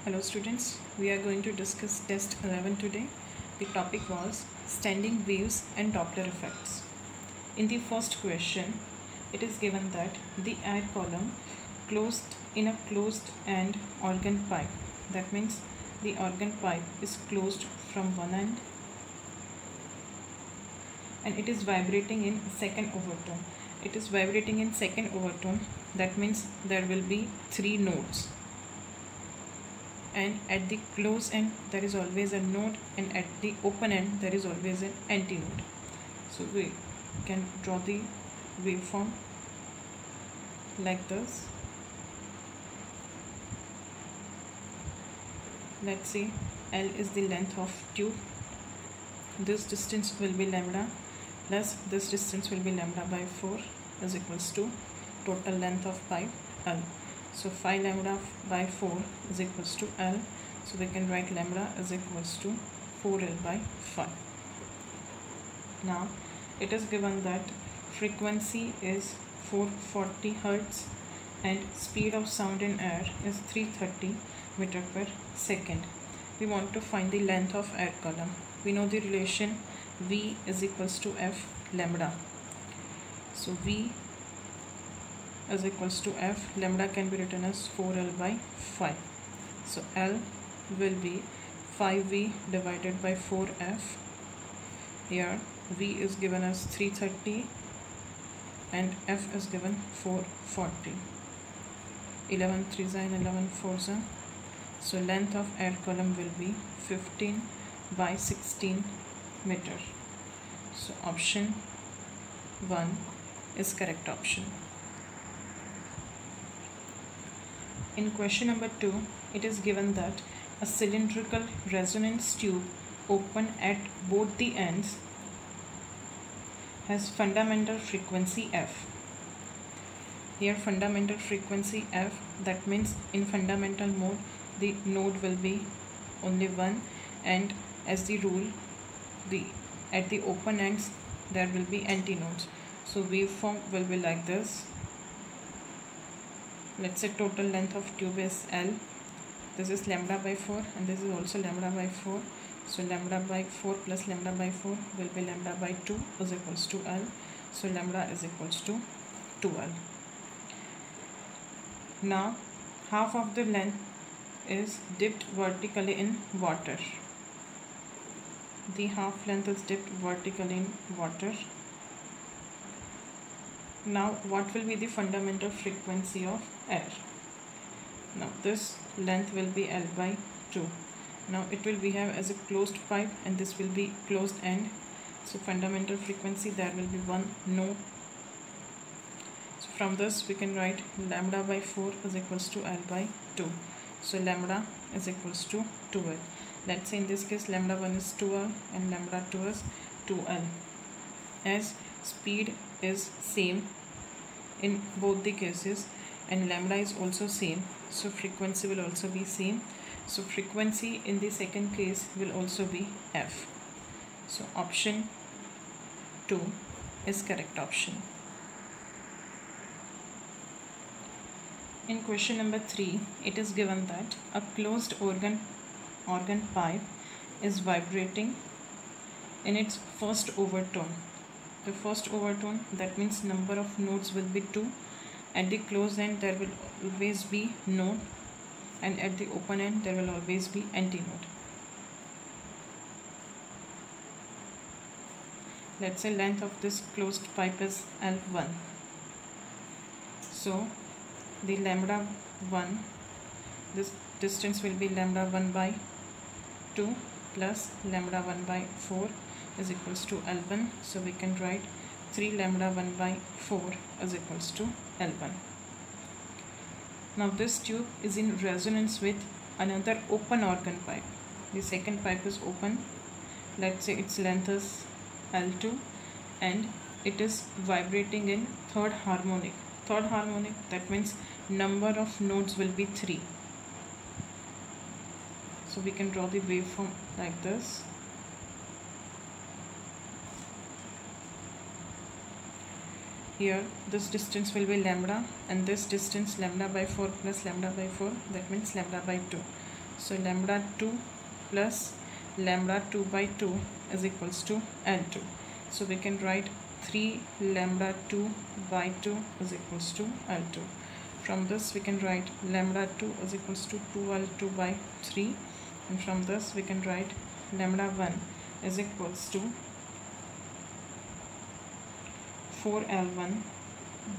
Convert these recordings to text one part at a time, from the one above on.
Hello students, we are going to discuss test 11 today. The topic was standing waves and Doppler effects. In the first question, it is given that the air column closed in a closed end organ pipe. That means the organ pipe is closed from one end and it is vibrating in second overtone. It is vibrating in second overtone. That means there will be 3 notes. And at the close end there is always a node, and at the open end there is always an antinode. So we can draw the waveform like this. Let's see, L is the length of tube. This distance will be lambda plus this distance will be lambda by 4 is equals to total length of pipe L. So 5 lambda by 4 is equals to L. So we can write lambda is equals to 4L by 5. Now it is given that frequency is 440 Hertz and speed of sound in air is 330 meter per second. We want to find the length of air column. We know the relation V is equals to F lambda. So V is equals to F, lambda can be written as 4L by 5. So L will be 5V divided by 4F. Here V is given as 330 and F is given 440. 11 3s and 11 4s. So length of air column will be 15 by 16 meter. So option 1 is correct option. In question number 2, it is given that a cylindrical resonance tube open at both the ends has fundamental frequency F. Here fundamental frequency F, that means in fundamental mode the node will be only one, and as the rule at the open ends there will be antinodes. So waveform will be like this. Let's say total length of tube is L. This is lambda by 4 and this is also lambda by 4. So lambda by 4 plus lambda by 4 will be lambda by 2 is equals to L. So lambda is equals to 2L. Now half of the length is dipped vertically in water. The half length is dipped vertically in water. Now what will be the fundamental frequency of air? Now this length will be L by 2. Now it will behave as a closed pipe and this will be closed end. So fundamental frequency, there will be one node. So from this we can write lambda by 4 is equals to L by 2. So lambda is equals to 2L. Let's say in this case lambda 1 is 2L and lambda 2 is 2L. As speed is same in both the cases and lambda is also same, so frequency will also be same. So frequency in the second case will also be F. So option 2 is correct option. In question number 3, it is given that a closed organ pipe is vibrating in its first overtone. The first overtone, that means number of nodes will be 2. At the closed end there will always be node, and at the open end there will always be antinode. Let's say length of this closed pipe is L1. So the lambda 1, this distance will be lambda 1 by 2 plus lambda 1 by 4 is equals to L1. So we can write 3 lambda 1 by 4 is equals to L1. Now this tube is in resonance with another open organ pipe. The second pipe is open. Let's say its length is L2 and it is vibrating in third harmonic. Third harmonic, that means number of nodes will be 3. So we can draw the waveform like this. Here this distance will be lambda and this distance lambda by 4 plus lambda by 4, that means lambda by 2. So lambda 2 plus lambda 2 by 2 is equals to L2. So we can write 3 lambda 2 by 2 is equals to L2. From this we can write lambda 2 is equals to 2L2 by 3, and from this we can write lambda 1 is equals to 4L1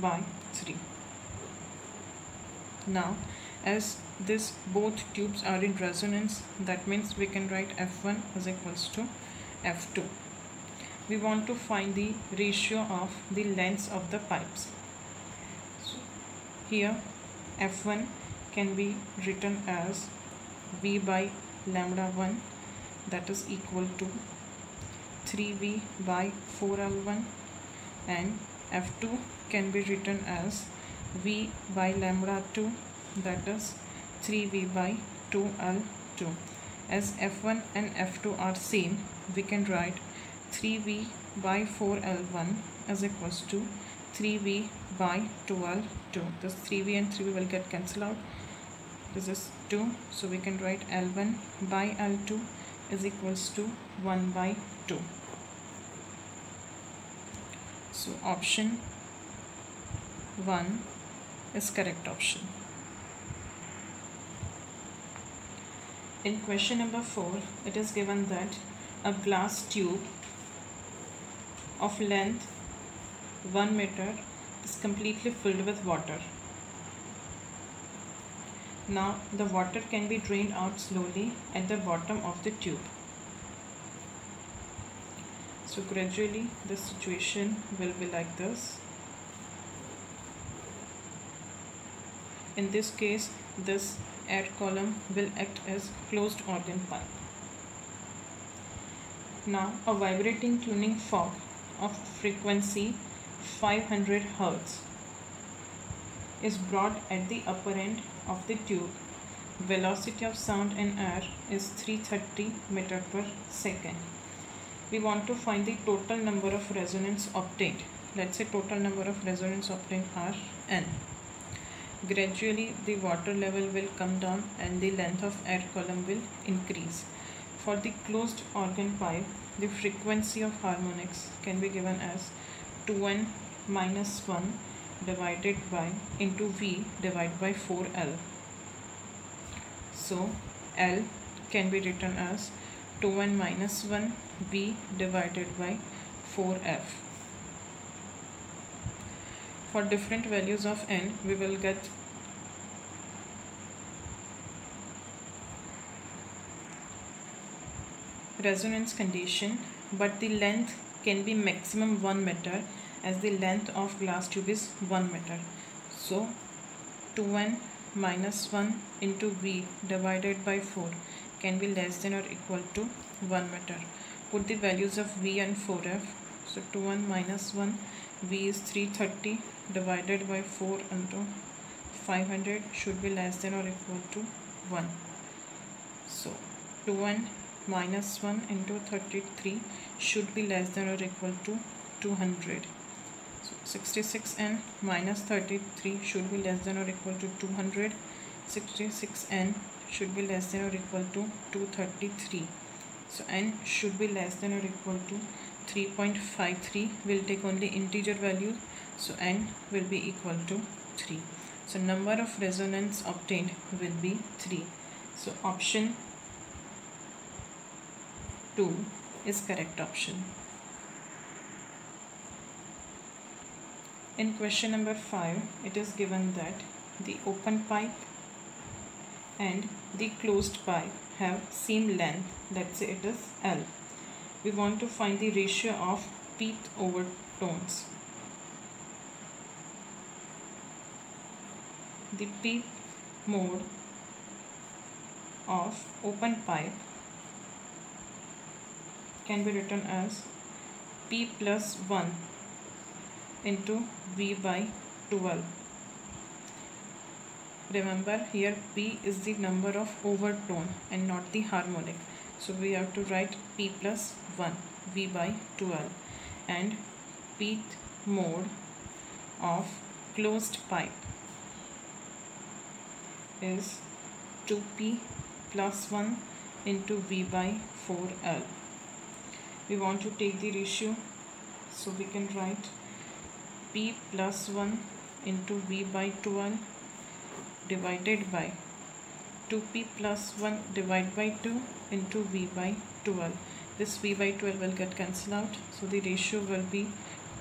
by 3. Now as this both tubes are in resonance, that means we can write F1 is equals to F2. We want to find the ratio of the lengths of the pipes. So here F1 can be written as V by lambda 1, that is equal to 3V by 4L1, and F2 can be written as V by lambda 2, that is 3V by 2L2. As F1 and F2 are same, we can write 3V by 4L1 is equals to 3V by 2L2. This 3V and 3V will get cancelled out. This is 2, so we can write L1 by L2 is equals to 1 by 2. So option 1 is correct option. In question number 4, it is given that a glass tube of length 1 meter is completely filled with water. Now the water can be drained out slowly at the bottom of the tube. So gradually the situation will be like this. In this case, this air column will act as closed organ pipe. Now a vibrating tuning fork of frequency 500 Hz is brought at the upper end of the tube. Velocity of sound in air is 330 meter per second. We want to find the total number of resonance obtained. Let's say total number of resonance obtained are n. Gradually the water level will come down and the length of air column will increase. For the closed organ pipe, the frequency of harmonics can be given as 2n minus 1 divided by into V divided by 4L. So L can be written as 2n minus 1 V divided by 4F. For different values of n, we will get resonance condition, but the length can be maximum 1 meter, as the length of glass tube is 1 meter. So 2n minus 1 into V divided by 4 can be less than or equal to 1 meter. Put the values of V and 4F. So 2n minus 1, V is 330 divided by 4 into 500 should be less than or equal to 1. So 2n minus 1 into 33 should be less than or equal to 200. So 66n minus 33 should be less than or equal to 200. 66n should be less than or equal to 233. So n should be less than or equal to 3.53. We'll take only integer value, so n will be equal to 3. So number of resonance obtained will be 3. So option 2 is correct option. In question number 5, it is given that the open pipe and the closed pipe have same length. Let's say it is L. We want to find the ratio of peak overtones. The peak mode of open pipe can be written as P plus 1 into V by 12. Remember, here P is the number of overtone and not the harmonic. So we have to write P plus 1, V by 12, and peak mode of closed pipe is 2P plus 1 into V by 4L. We want to take the ratio, so we can write P plus 1 into V by 12 divided by 2P plus 1 divided by 2 into V by 12. This V by 12 will get cancelled out, so the ratio will be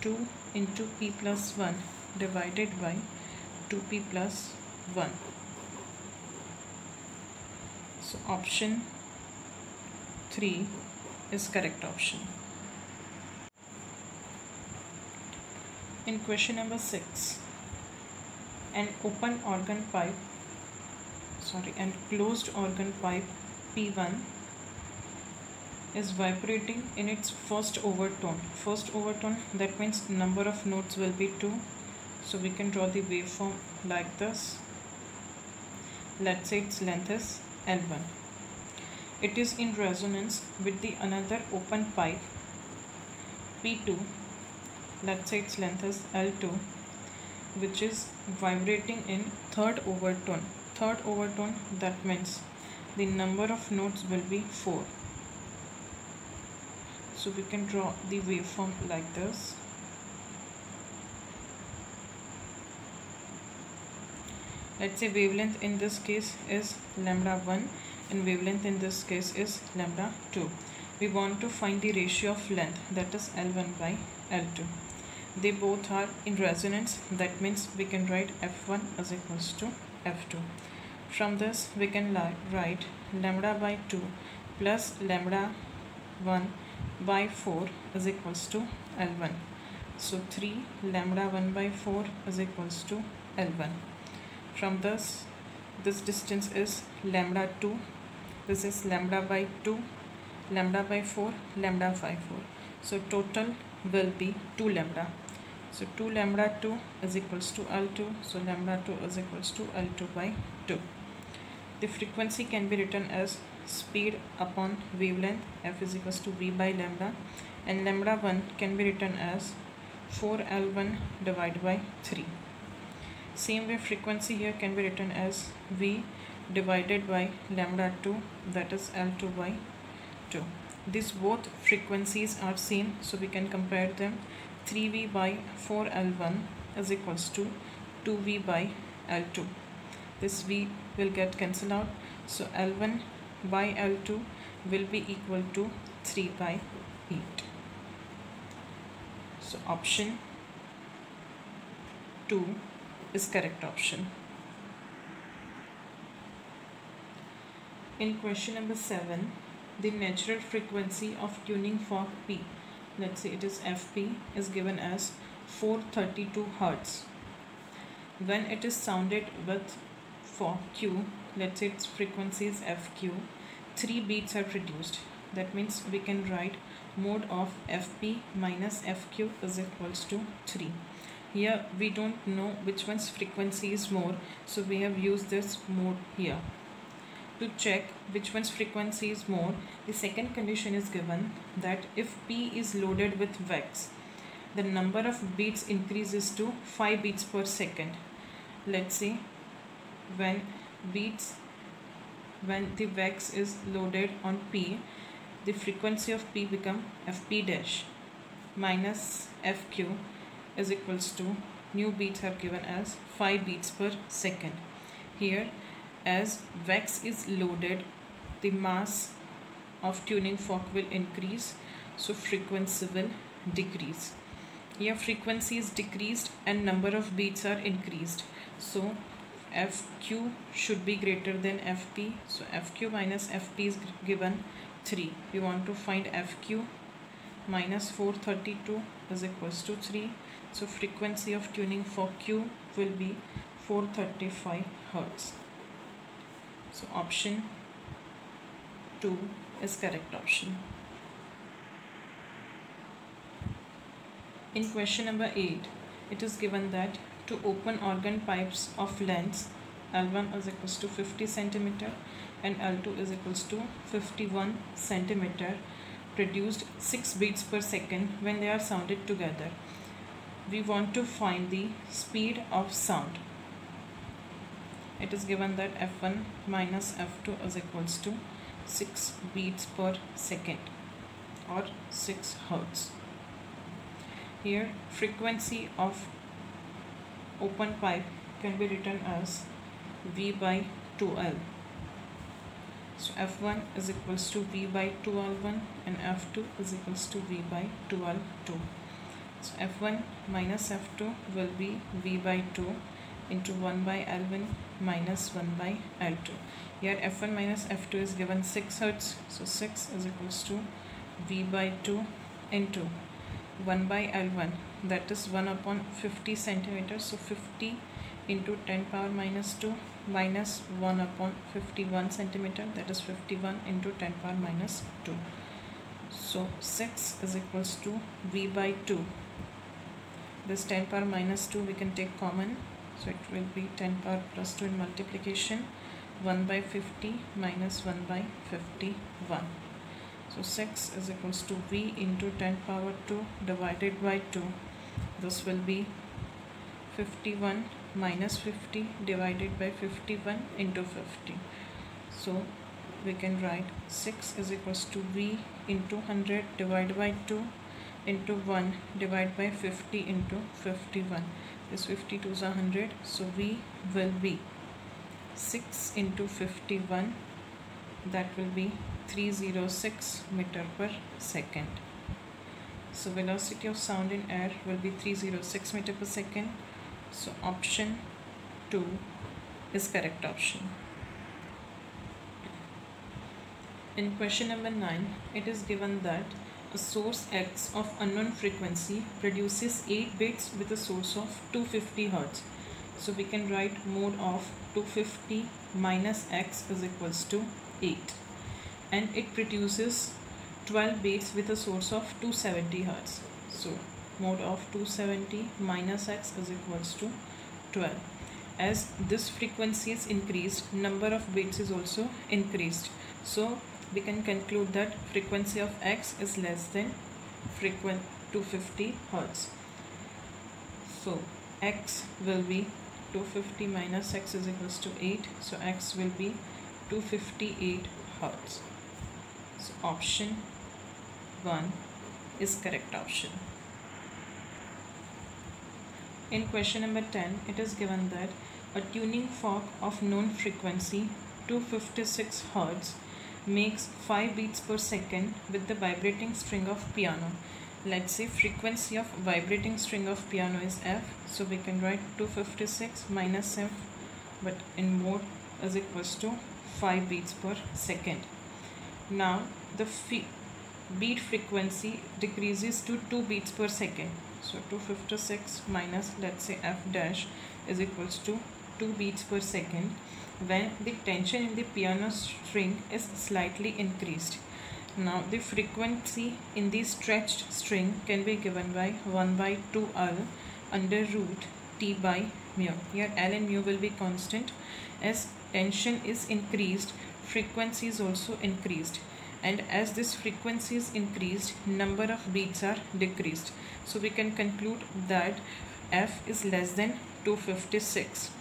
2 into P plus 1 divided by 2P plus 1. So option 3 is correct option. In question number 6, an closed organ pipe P1 is vibrating in its first overtone. First overtone, that means number of notes will be 2. So we can draw the waveform like this. Let's say its length is L1. It is in resonance with the another open pipe P2. Let's say its length is L2, which is vibrating in third overtone. Third overtone, that means the number of notes will be 4. So we can draw the waveform like this. Let's say wavelength in this case is lambda 1 and wavelength in this case is lambda 2. We want to find the ratio of length, that is L1 by L2. They both are in resonance, that means we can write F1 is equals to F2. From this we can write lambda by 2 plus lambda 1 by 4 is equals to L1. So 3 lambda 1 by 4 is equals to L1. From this distance is lambda 2. This is lambda by 2, lambda by 4, lambda by 4. So total will be 2 lambda. So 2 lambda 2 is equals to L2. So lambda 2 is equals to L2 by 2. The frequency can be written as speed upon wavelength, F is equals to V by lambda, and lambda 1 can be written as 4L1 divided by 3. Same way frequency here can be written as V divided by lambda 2, that is L2 by 2. These both frequencies are same, so we can compare them. 3V by 4L1 is equals to 2V by L2. This V will get cancelled out, so L1 by L2 will be equal to 3 by 8. So option 2 is correct option. In question number 7, the natural frequency of tuning fork P, let's say it is FP, is given as 432 Hz. When it is sounded with fork Q, let's say its frequency is FQ, 3 beats are produced. That means we can write mode of FP minus FQ is equals to 3. Here we don't know which one's frequency is more, so we have used this mode here. To check which one's frequency is more, the second condition is given that if P is loaded with VEX, the number of beats increases to 5 beats per second. Let's say when the VEX is loaded on P, the frequency of P become Fp dash minus Fq is equals to, new beats are given as 5 beats per second. Here, as VEX is loaded, the mass of tuning fork will increase, so frequency will decrease. Here frequency is decreased and number of beats are increased, so Fq should be greater than Fp. So Fq minus Fp is given 3. We want to find Fq minus 432 is equals to 3. So frequency of tuning for Q will be 435 Hz. So option 2 is correct option. In question number 8, it is given that to open organ pipes of lengths L1 is equals to 50 cm and L2 is equals to 51 cm produced 6 beats per second when they are sounded together. We want to find the speed of sound. it is given that F1 minus F2 is equals to 6 beats per second or 6 hertz. Here frequency of open pipe can be written as V by 2L. So F1 is equals to V by 2L1 and F2 is equals to V by 2L2. So F1 minus F2 will be V by 2 into 1 by L1 minus 1 by L2. Here F1 minus F2 is given 6 hertz. So 6 is equals to V by 2 into 1 by L1, that is 1 upon 50 centimeters. So 50 into 10 power minus 2 minus 1 upon 51 centimeter, that is 51 into 10 power minus 2. So 6 is equals to V by 2. This 10 power minus 2 we can take common, so it will be 10 power plus 2 in multiplication, 1 by 50 minus 1 by 51. So 6 is equals to V into 10 power 2 divided by 2. This will be 51 minus 50 divided by 51 into 50. So we can write 6 is equals to V into 100 divided by 2 into 1 divided by 50 into 51. This 52 is 100. So V will be 6 into 51, that will be 306 meter per second. So velocity of sound in air will be 306 meter per second. So option 2 is correct option. In question number 9, it is given that a source X of unknown frequency produces 8 bits with a source of 250 Hz. So we can write mode of 250 minus X is equals to 8. And it produces 12 bits with a source of 270 Hz. So mode of 270 minus X is equals to 12. As this frequency is increased, number of bits is also increased. So we can conclude that frequency of X is less than 250 Hz. So X will be 250 minus X is equals to 8. So X will be 258 Hz. So option 1 is correct option. In question number 10, it is given that a tuning fork of known frequency 256 Hz makes 5 beats per second with the vibrating string of piano. Let's say frequency of vibrating string of piano is F. So we can write 256 minus F, but in mode is equals to 5 beats per second. Now the beat frequency decreases to 2 beats per second. So 256 minus, let's say, F dash is equals to 2 beats per second when the tension in the piano string is slightly increased. Now the frequency in the stretched string can be given by 1 by 2L under root T by mu. Here L and mu will be constant. As tension is increased, frequency is also increased, and as this frequency is increased, number of beats are decreased. So we can conclude that F is less than 256.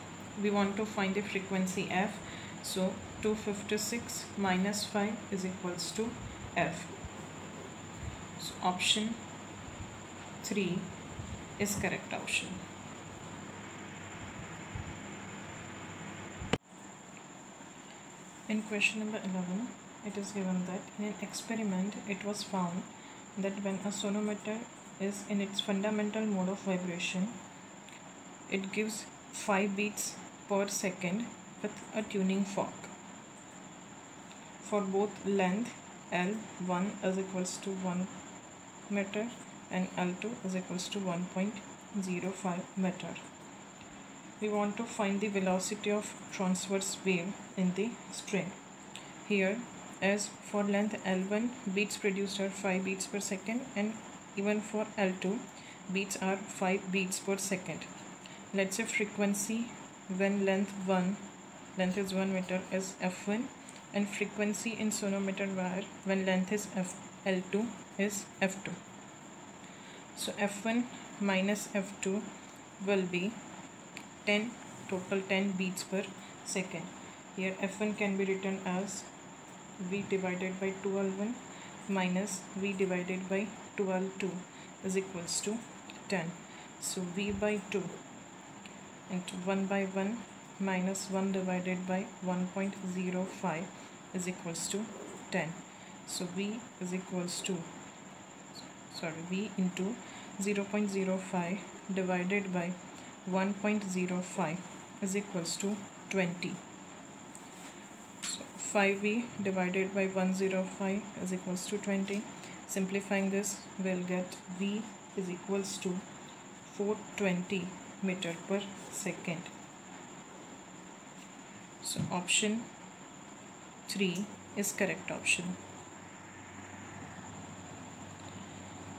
We want to find the frequency F. So 256 minus 5 is equals to F. So option 3 is correct option. In question number 11, it is given that in an experiment it was found that when a sonometer is in its fundamental mode of vibration, it gives 5 beats per second with a tuning fork. For both length L1 is equals to 1 meter and L2 is equals to 1.05 meter. We want to find the velocity of transverse wave in the string. Here, as for length L1, beats produced are 5 beats per second, and even for L2, beats are 5 beats per second. Let's say frequency when length is 1 meter is F1, and frequency in sonometer wire when length is L2 is F2. So F1 minus F2 will be total 10 beats per second. Here f1 can be written as v divided by 2l1 minus v divided by 2l2 is equals to 10. So v by 2 into 1 by 1 minus 1 divided by 1.05 is equals to 10. So v is equals to v into 0.05 divided by 1.05 is equals to 20. So 5v divided by 105 is equals to 20. Simplifying this, we'll get v is equals to 420 meter per second. So option 3 is correct option.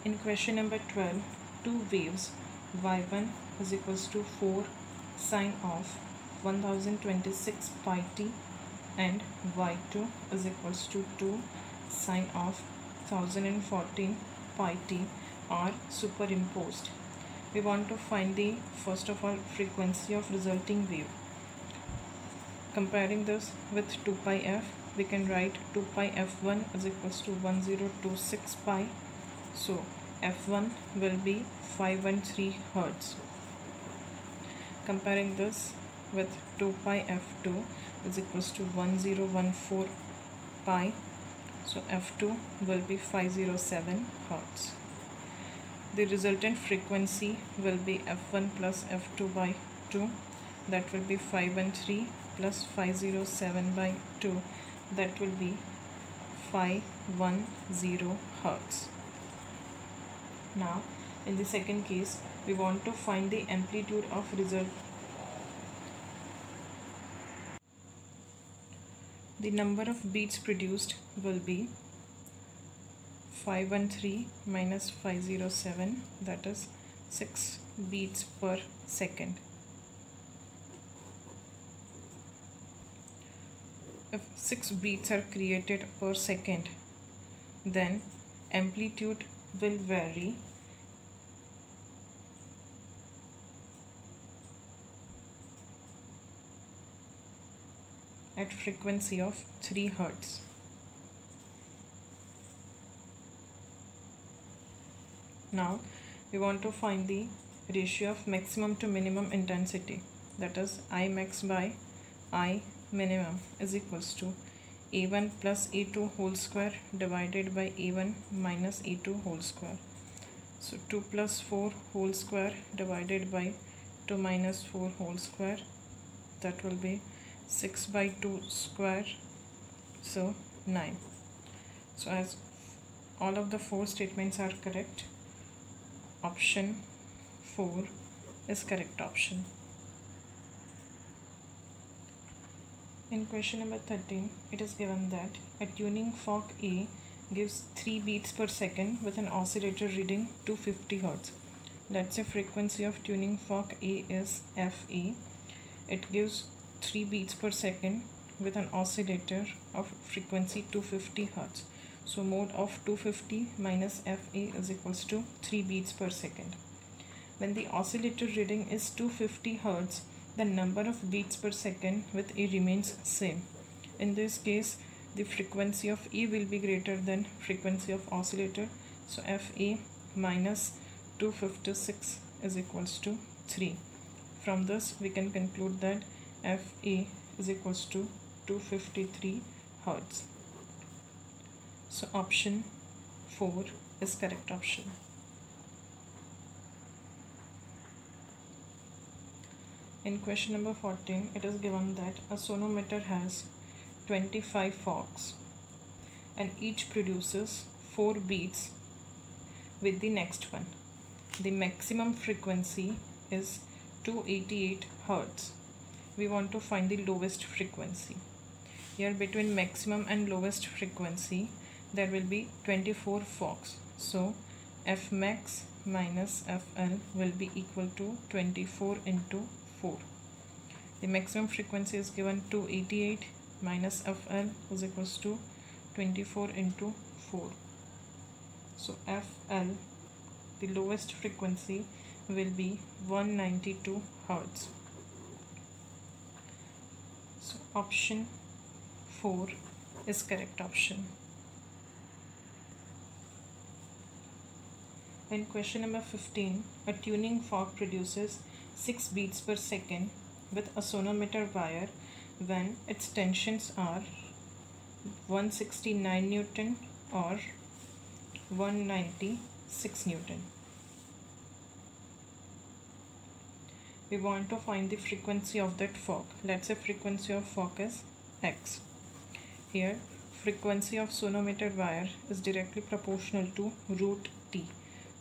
In question number 12, two waves y1 is equals to 4 sine of 1026 pi t and y2 is equals to 2 sine of 1014 pi t are superimposed. We want to find the first of all frequency of resulting wave. Comparing this with 2 pi f, we can write 2 pi f1 is equals to 1026 pi. So f1 will be 513 hertz. Comparing this with 2 pi f2 is equals to 1014 pi. So f2 will be 507 hertz. The resultant frequency will be f1 plus f2 by 2, that will be 513 plus 507 by 2, that will be 510 hertz. Now in the second case, we want to find the amplitude of result. The number of beats produced will be 513 minus 507, that is 6 beats per second. If 6 beats are created per second, then amplitude will vary at frequency of 3 hertz. Now we want to find the ratio of maximum to minimum intensity, that is I max by I minimum is equals to a1 plus a2 whole square divided by a1 minus a2 whole square. So 2 plus 4 whole square divided by 2 minus 4 whole square, that will be 6 by 2 square, so 9. So as all of the 4 statements are correct, option 4 is correct option. In question number 13, it is given that a tuning fork A gives 3 beats per second with an oscillator reading 250 Hz. Let's say frequency of tuning fork A is FA. It gives 3 beats per second with an oscillator of frequency 250 Hz. So mode of 250 minus FA is equals to 3 beats per second. When the oscillator reading is 250 Hz, the number of beats per second with A remains same. In this case, the frequency of E will be greater than frequency of oscillator. So FA minus 256 is equals to 3. From this we can conclude that FA is equals to 253 Hz. So option 4 is correct option. In question number 14, it is given that a sonometer has 25 forks and each produces 4 beats with the next one. The maximum frequency is 288 Hz. We want to find the lowest frequency. Here between maximum and lowest frequency there will be 24 forks. So F max minus FL will be equal to 24 into 4. The maximum frequency is given 288 minus FL is equals to 24 into 4. So FL, the lowest frequency, will be 192 Hz. Option 4 is correct option. In question number 15, a tuning fork produces 6 beats per second with a sonometer wire when its tensions are 169 Newton or 196 Newton. We want to find the frequency of that fork. Let's say frequency of fork is X. Here, frequency of sonometer wire is directly proportional to root T.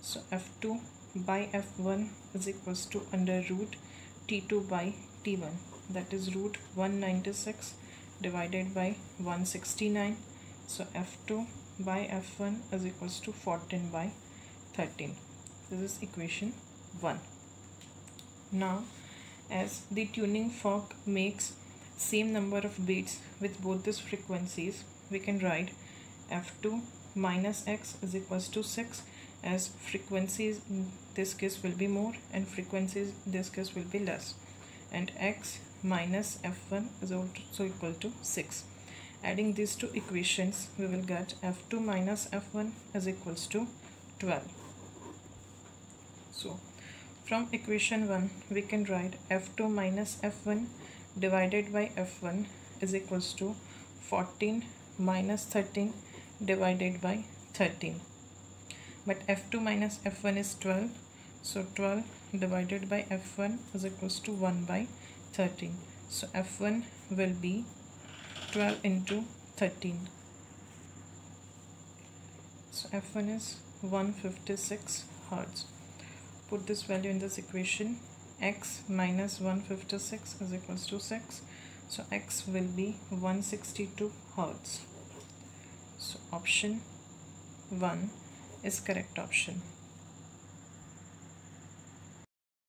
So F2 by F1 is equals to under root T2 by T1. That is root 196 divided by 169. So F2 by F1 is equals to 14 by 13. This is equation 1. Now, as the tuning fork makes same number of beats with both these frequencies, we can write F2 minus X is equals to 6, as frequencies in this case will be more and frequencies in this case will be less, and X minus F1 is also equal to 6. Adding these two equations, we will get F2 minus F1 is equals to 12. So from equation 1 we can write F2 minus F1 divided by F1 is equals to 14 minus 13 divided by 13. But F2 minus F1 is 12, so 12 divided by F1 is equals to 1 by 13. So F1 will be 12 into 13. So F1 is 156 Hertz. Put this value in this equation. X minus 156 is equals to 6. So X will be 162 Hertz. So option 1 is correct option.